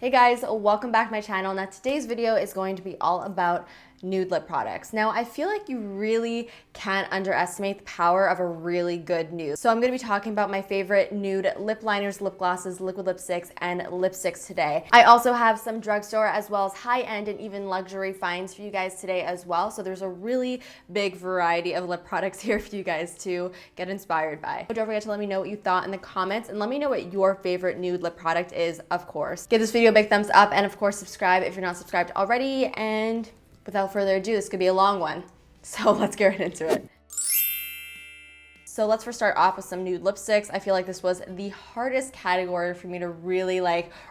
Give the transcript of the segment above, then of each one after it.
Hey guys, welcome back to my channel. Now today's video is going to be all about nude lip products. Now I feel like you really can't underestimate the power of a really good nude. So I'm going to be talking about my favorite nude lip liners, lip glosses, liquid lipsticks, and lipsticks today. I also have some drugstore as well as high-end and even luxury finds for you guys today as well. So there's a really big variety of lip products here for you guys to get inspired by. Don't forget to let me know what you thought in the comments and let me know what your favorite nude lip product is, of course. Give this video a big thumbs up and of course subscribe if you're not subscribed already. And without further ado, this could be a long one. So let's get right into it. So let's first start off with some nude lipsticks. I feel like this was the hardest category for me to really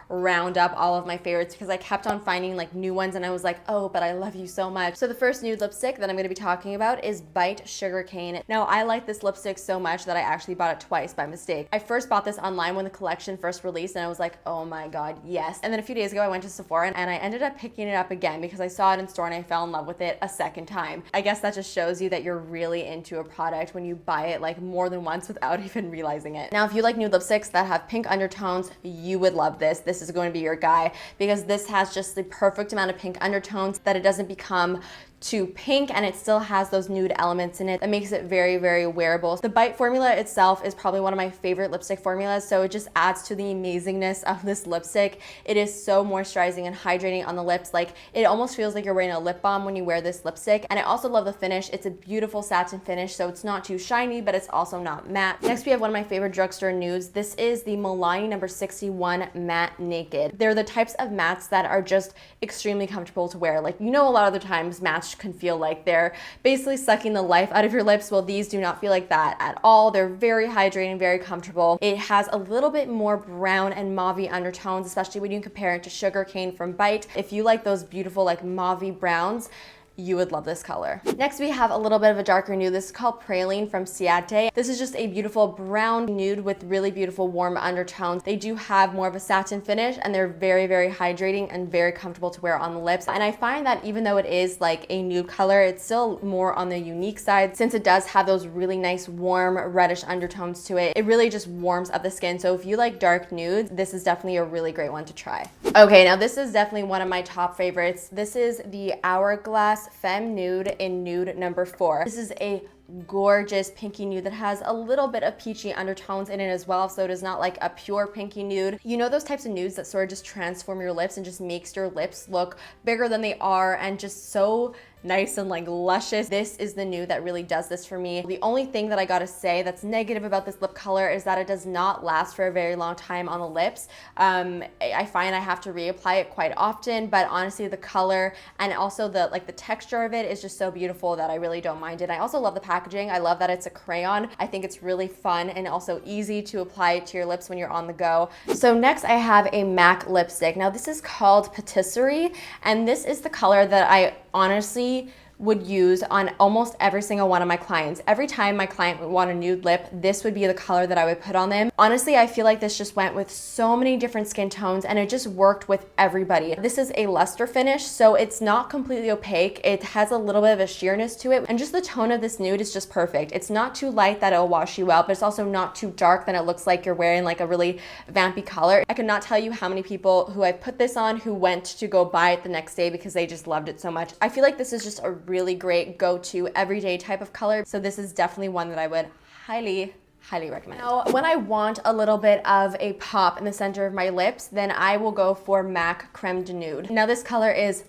round up all of my favorites because I kept on finding new ones and I was like, oh, but I love you so much. So the first nude lipstick that I'm gonna be talking about is Bite Sugarcane. Now I like this lipstick so much that I actually bought it twice by mistake. I first bought this online when the collection first released and I was like, oh my God, yes. And then a few days ago I went to Sephora and I ended up picking it up again because I saw it in store and I fell in love with it a second time. I guess that just shows you that you're really into a product when you buy it more than once without even realizing it. Now, if you like nude lipsticks that have pink undertones, you would love this. This is going to be your guy because this has just the perfect amount of pink undertones that it doesn't become too pink and it still has those nude elements in it that makes it very, very wearable. The Bite formula itself is probably one of my favorite lipstick formulas, so it just adds to the amazingness of this lipstick. It is so moisturizing and hydrating on the lips. It almost feels like you're wearing a lip balm when you wear this lipstick. And I also love the finish. It's a beautiful satin finish, so it's not too shiny, but it's also not matte. Next, we have one of my favorite drugstore nudes. This is the Milani number 61 Matte Naked. They're the types of mattes that are just extremely comfortable to wear. A lot of the times mattes can feel like they're basically sucking the life out of your lips. Well, these do not feel like that at all. They're very hydrating, very comfortable. It has a little bit more brown and mauve-y undertones, especially when you compare it to Sugarcane from Bite. If you like those beautiful mauve-y browns, you would love this color. Next, we have a little bit of a darker nude. This is called Praline from Ciate. This is just a beautiful brown nude with really beautiful warm undertones. They do have more of a satin finish and they're very, very hydrating and very comfortable to wear on the lips. And I find that even though it is a nude color, it's still more on the unique side since it does have those really nice warm reddish undertones to it. It really just warms up the skin. So if you like dark nudes, this is definitely a really great one to try. Okay, now this is definitely one of my top favorites. This is the Hourglass Femme Nude in nude number 4. This is a gorgeous pinky nude that has a little bit of peachy undertones in it as well, so it is not a pure pinky nude. You know those types of nudes that sort of just transform your lips and just makes your lips look bigger than they are and just so nice and luscious. This is the nude that really does this for me. The only thing that I gotta say that's negative about this lip color is that it does not last for a very long time on the lips. I find I have to reapply it quite often, but honestly the color and also the texture of it is just so beautiful that I really don't mind it. I also love the packaging. I love that it's a crayon. I think it's really fun and also easy to apply it to your lips when you're on the go. So next I have a MAC lipstick. Now this is called Patisserie and this is the color that I honestly would use on almost every single one of my clients. Every time my client would want a nude lip, this would be the color that I would put on them. Honestly, I feel like this just went with so many different skin tones and it just worked with everybody. This is a luster finish, so it's not completely opaque. It has a little bit of a sheerness to it and just the tone of this nude is just perfect. It's not too light that it'll wash you out, but it's also not too dark that it looks like you're wearing a really vampy color. I could not tell you how many people who I put this on who went to go buy it the next day because they just loved it so much. I feel like this is just a really great go-to everyday type of color. So this is definitely one that I would highly recommend. Now, when I want a little bit of a pop in the center of my lips, then I will go for MAC Creme de Nude. Now this color is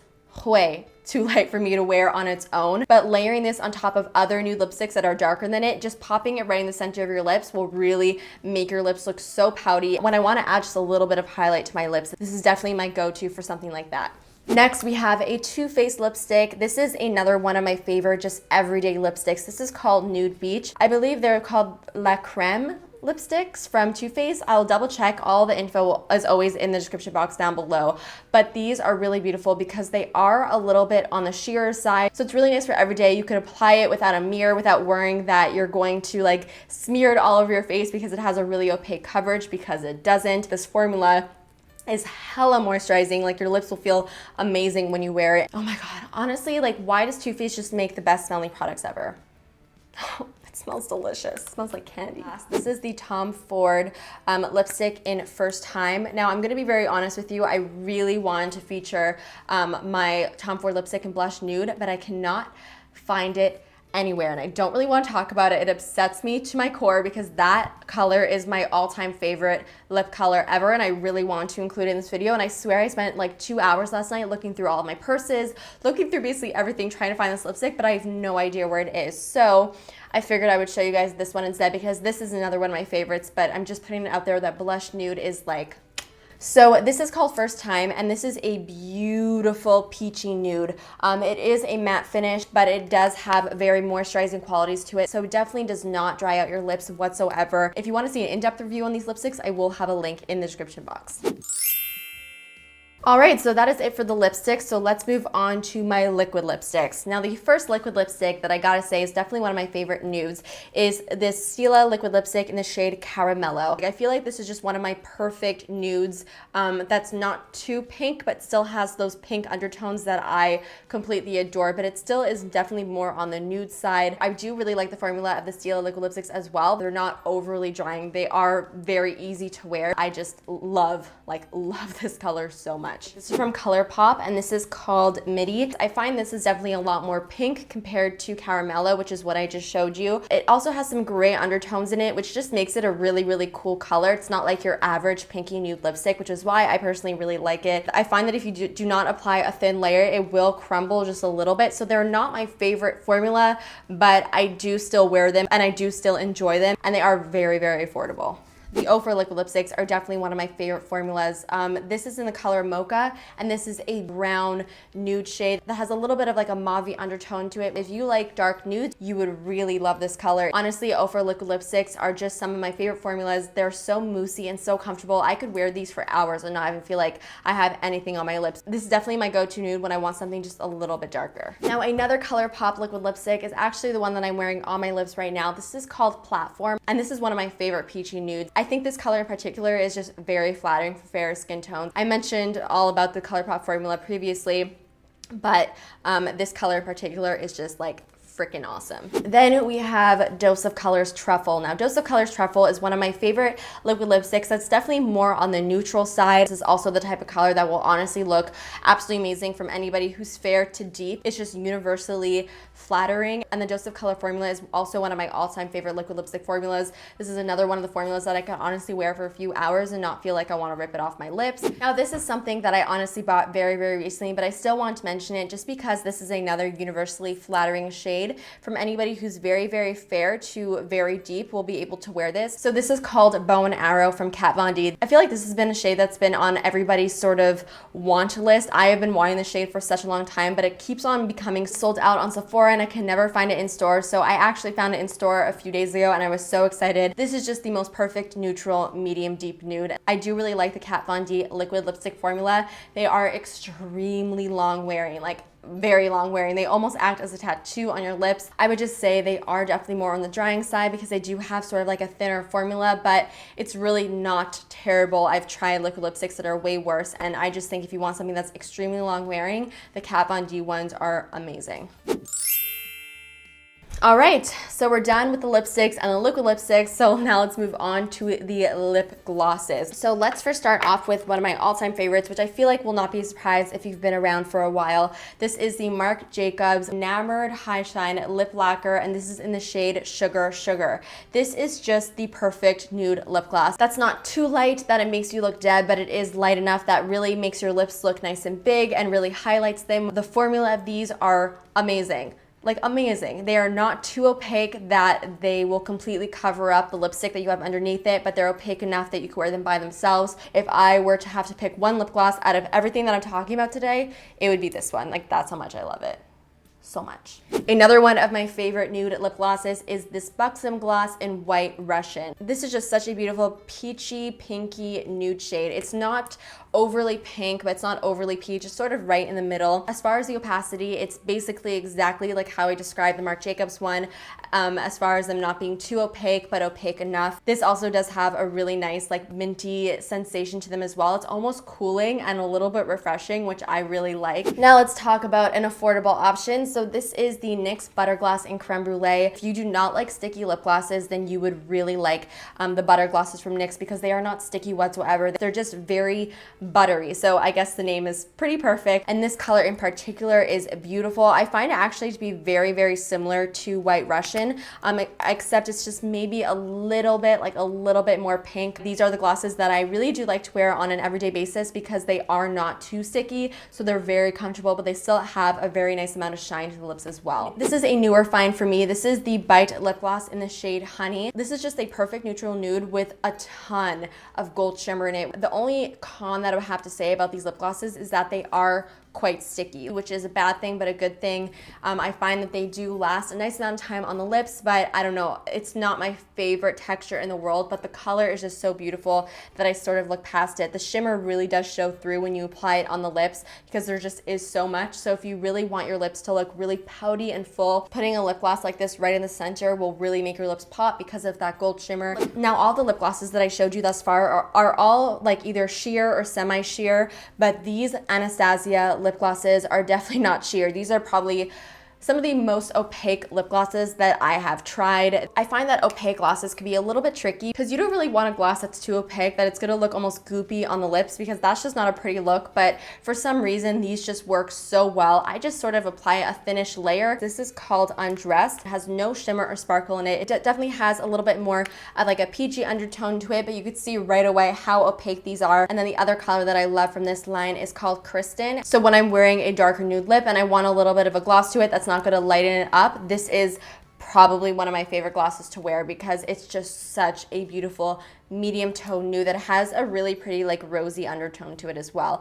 way too light for me to wear on its own, but layering this on top of other nude lipsticks that are darker than it, just popping it right in the center of your lips will really make your lips look so pouty. When I want to add just a little bit of highlight to my lips, this is definitely my go-to for something like that. Next, we have a Too Faced lipstick. This is another one of my favorite just everyday lipsticks. This is called Nude Beach. I believe they're called La Creme lipsticks from Too Faced. I'll double check. All the info as always in the description box down below. But these are really beautiful because they are a little bit on the sheer side. So it's really nice for every day. You can apply it without a mirror, without worrying that you're going to smear it all over your face because it has a really opaque coverage, because it doesn't. This formula is hella moisturizing. Your lips will feel amazing when you wear it. Oh my God, honestly, why does Too Faced just make the best smelling products ever? It's smells delicious. It smells like candy. This is the Tom Ford lipstick in First Time. Now, I'm gonna be very honest with you. I really wanted to feature my Tom Ford lipstick in Blush Nude, but I cannot find it anywhere, and I don't really want to talk about it. It upsets me to my core because that color is my all-time favorite lip color ever, and I really want to include it in this video. And I swear I spent like 2 hours last night looking through all of my purses, looking through basically everything trying to find this lipstick, but I have no idea where it is. So I figured I would show you guys this one instead because this is another one of my favorites, but I'm just putting it out there that Blush Nude is like... So this is called First Time, and this is a beautiful peachy nude. It is a matte finish, but it does have very moisturizing qualities to it, so it definitely does not dry out your lips whatsoever. If you want to see an in-depth review on these lipsticks, I will have a link in the description box. All right, so that is it for the lipsticks. So let's move on to my liquid lipsticks. Now, the first liquid lipstick that I gotta say is definitely one of my favorite nudes is this Stila liquid lipstick in the shade Caramello. I feel like this is just one of my perfect nudes that's not too pink, but still has those pink undertones that I completely adore, but it still is definitely more on the nude side. I do really like the formula of the Stila liquid lipsticks as well. They're not overly drying. They are very easy to wear. I just love this color so much. This is from ColourPop, and this is called Midi. I find this is definitely a lot more pink compared to Caramello, which is what I just showed you. It also has some gray undertones in it, which just makes it a really, really cool color. It's not like your average pinky nude lipstick, which is why I personally really like it. I find that if you do not apply a thin layer, it will crumble just a little bit. So they're not my favorite formula, but I do still wear them and I do still enjoy them, and they are very, very affordable. The Ofra liquid lipsticks are definitely one of my favorite formulas. This is in the color Mocha, and this is a brown nude shade that has a little bit of like a mauve-y undertone to it. If you like dark nudes, you would really love this color. Honestly, Ofra liquid lipsticks are just some of my favorite formulas. They're so moussey and so comfortable. I could wear these for hours and not even feel like I have anything on my lips. This is definitely my go-to nude when I want something just a little bit darker. Now, another ColourPop liquid lipstick is actually the one that I'm wearing on my lips right now. This is called Platform, and this is one of my favorite peachy nudes. I think this color in particular is just very flattering for fair skin tones. I mentioned all about the ColourPop formula previously, but this color in particular is just like freaking awesome. Then we have Dose of Colors Truffle. Now, Dose of Colors Truffle is one of my favorite liquid lipsticks that's definitely more on the neutral side. This is also the type of color that will honestly look absolutely amazing from anybody who's fair to deep. It's just universally flattering. And the Dose of Color formula is also one of my all-time favorite liquid lipstick formulas. This is another one of the formulas that I can honestly wear for a few hours and not feel like I want to rip it off my lips. Now, this is something that I honestly bought very, very recently, but I still want to mention it just because this is another universally flattering shade. From anybody who's very, very fair to very deep will be able to wear this. So this is called Bow and Arrow from Kat Von D. I feel like this has been a shade that's been on everybody's sort of want list. I have been wanting this shade for such a long time, but it keeps on becoming sold out on Sephora and I can never find it in store. So I actually found it in store a few days ago and I was so excited. This is just the most perfect neutral medium deep nude. I do really like the Kat Von D liquid lipstick formula. They are extremely long wearing, like very long wearing. They almost act as a tattoo on your lips. I would just say they are definitely more on the drying side because they do have sort of like a thinner formula, but it's really not terrible. I've tried liquid lipsticks that are way worse, and I just think if you want something that's extremely long wearing, the Kat Von D ones are amazing. All right, so we're done with the lipsticks and the liquid lipsticks, so now let's move on to the lip glosses. So let's first start off with one of my all-time favorites, which I feel like will not be a surprise if you've been around for a while. This is the Marc Jacobs Enamored High Shine Lip Lacquer, and this is in the shade Sugar Sugar. This is just the perfect nude lip gloss. That's not too light that it makes you look dead, but it is light enough that really makes your lips look nice and big and really highlights them. The formula of these are amazing. Like amazing. They are not too opaque that they will completely cover up the lipstick that you have underneath it, but they're opaque enough that you can wear them by themselves. If I were to have to pick one lip gloss out of everything that I'm talking about today, it would be this one. Like, that's how much I love it. So much. Another one of my favorite nude lip glosses is this Buxom Gloss in White Russian. This is just such a beautiful peachy, pinky nude shade. It's not overly pink, but it's not overly peach. It's sort of right in the middle. As far as the opacity, it's basically exactly like how I described the Marc Jacobs one, as far as them not being too opaque, but opaque enough. This also does have a really nice like minty sensation to them as well. It's almost cooling and a little bit refreshing, which I really like. Now let's talk about an affordable option. So this is the NYX Butter Gloss in Creme Brulee. If you do not like sticky lip glosses, then you would really like the butter glosses from NYX because they are not sticky whatsoever. They're just very buttery. So I guess the name is pretty perfect. And this color in particular is beautiful. I find it actually to be very, very similar to White Russian, except it's just maybe a little bit more pink. These are the glosses that I really do like to wear on an everyday basis because they are not too sticky. So they're very comfortable, but they still have a very nice amount of shine to the lips as well. This is a newer find for me. This is the Bite Lip Gloss in the shade Honey. This is just a perfect neutral nude with a ton of gold shimmer in it. The only con that I would have to say about these lip glosses is that they are quite sticky, which is a bad thing, but a good thing. I find that they do last a nice amount of time on the lips, but I don't know, it's not my favorite texture in the world, but the color is just so beautiful that I sort of look past it. The shimmer really does show through when you apply it on the lips because there just is so much. So if you really want your lips to look really pouty and full, putting a lip gloss like this right in the center will really make your lips pop because of that gold shimmer. Now, all the lip glosses that I showed you thus far are all like either sheer or semi-sheer, but these Anastasia lip glosses are definitely not sheer. These are probably some of the most opaque lip glosses that I have tried. I find that opaque glosses can be a little bit tricky because you don't really want a gloss that's too opaque that it's gonna look almost goopy on the lips because that's just not a pretty look, but for some reason these just work so well. I just sort of apply a thinnish layer. This is called Undressed. It has no shimmer or sparkle in it. It definitely has a little bit more of like a peachy undertone to it, but you could see right away how opaque these are. And then the other color that I love from this line is called Kristen. So when I'm wearing a darker nude lip and I want a little bit of a gloss to it that's not going to lighten it up, this is probably one of my favorite glosses to wear because it's just such a beautiful medium tone nude that has a really pretty like rosy undertone to it as well.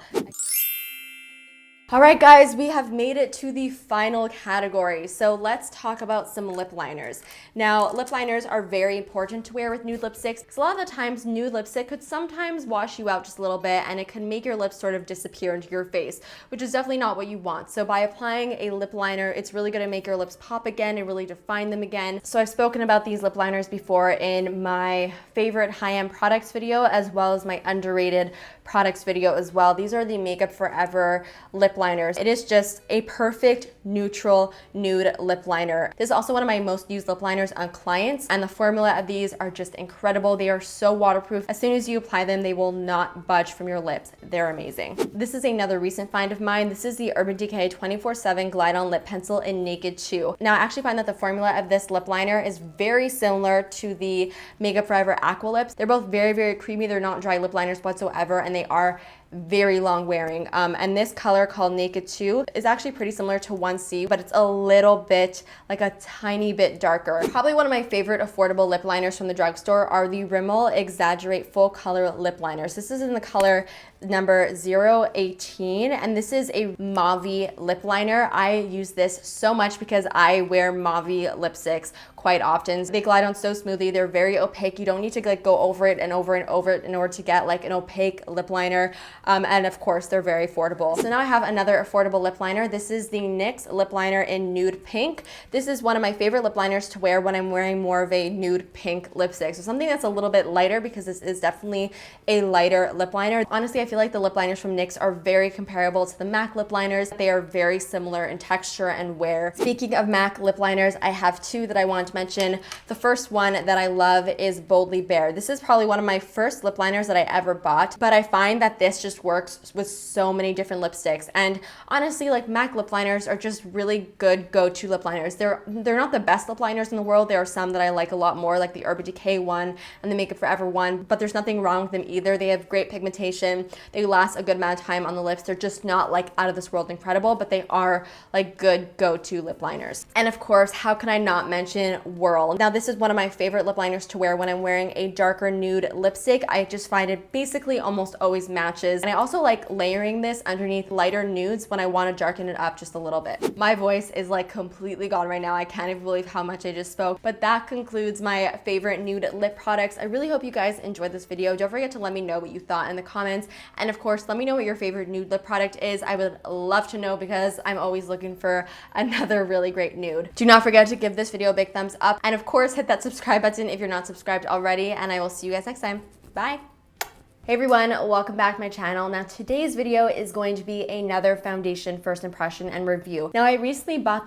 All right, guys, we have made it to the final category. So let's talk about some lip liners. Now, lip liners are very important to wear with nude lipsticks because a lot of the times nude lipstick could sometimes wash you out just a little bit and it can make your lips sort of disappear into your face, which is definitely not what you want. So by applying a lip liner, it's really going to make your lips pop again and really define them again. So I've spoken about these lip liners before in my favorite high-end products video as well as my underrated products video as well. These are the Makeup Forever lip liners. It is just a perfect neutral nude lip liner. This is also one of my most used lip liners on clients, and the formula of these are just incredible. They are so waterproof. As soon as you apply them, they will not budge from your lips. They're amazing. This is another recent find of mine. This is the Urban Decay 24/7 Glide On Lip Pencil in Naked 2. Now, I actually find that the formula of this lip liner is very similar to the Makeup Forever Aqua Lips. They're both very, very creamy. They're not dry lip liners whatsoever, and they are very long wearing. And this color called Naked 2 is actually pretty similar to 1C, but it's a little bit, like a tiny bit darker. Probably one of my favorite affordable lip liners from the drugstore are the Rimmel Exaggerate Full Color Lip Liners. This is in the color number 018, and this is a mauve lip liner. I use this so much because I wear mauve lipsticks quite often. They glide on so smoothly. They're very opaque. You don't need to like go over it and over and over it in order to get like an opaque lip liner. And of course, they're very affordable. So now I have another affordable lip liner. This is the NYX lip liner in Nude Pink. This is one of my favorite lip liners to wear when I'm wearing more of a nude pink lipstick. So something that's a little bit lighter because this is definitely a lighter lip liner. Honestly, I feel like the lip liners from NYX are very comparable to the MAC lip liners. They are very similar in texture and wear. Speaking of MAC lip liners, I have two that I wanted to mention. The first one that I love is Boldly Bare. This is probably one of my first lip liners that I ever bought, but I find that this just works with so many different lipsticks. And honestly, like MAC lip liners are just really good go-to lip liners. They're not the best lip liners in the world. There are some that I like a lot more, like the Urban Decay one and the Makeup Forever one, but there's nothing wrong with them either. They have great pigmentation. They last a good amount of time on the lips. They're just not like out of this world incredible, but they are like good go-to lip liners. And of course, how can I not mention Whirl? Now, this is one of my favorite lip liners to wear when I'm wearing a darker nude lipstick. I just find it basically almost always matches. And I also like layering this underneath lighter nudes when I want to darken it up just a little bit. My voice is like completely gone right now. I can't even believe how much I just spoke. But that concludes my favorite nude lip products. I really hope you guys enjoyed this video. Don't forget to let me know what you thought in the comments. And of course, let me know what your favorite nude lip product is. I would love to know because I'm always looking for another really great nude. Do not forget to give this video a big thumbs up. And of course, hit that subscribe button if you're not subscribed already. And I will see you guys next time. Bye. Hey everyone, welcome back to my channel. Now today's video is going to be another foundation first impression and review. Now I recently bought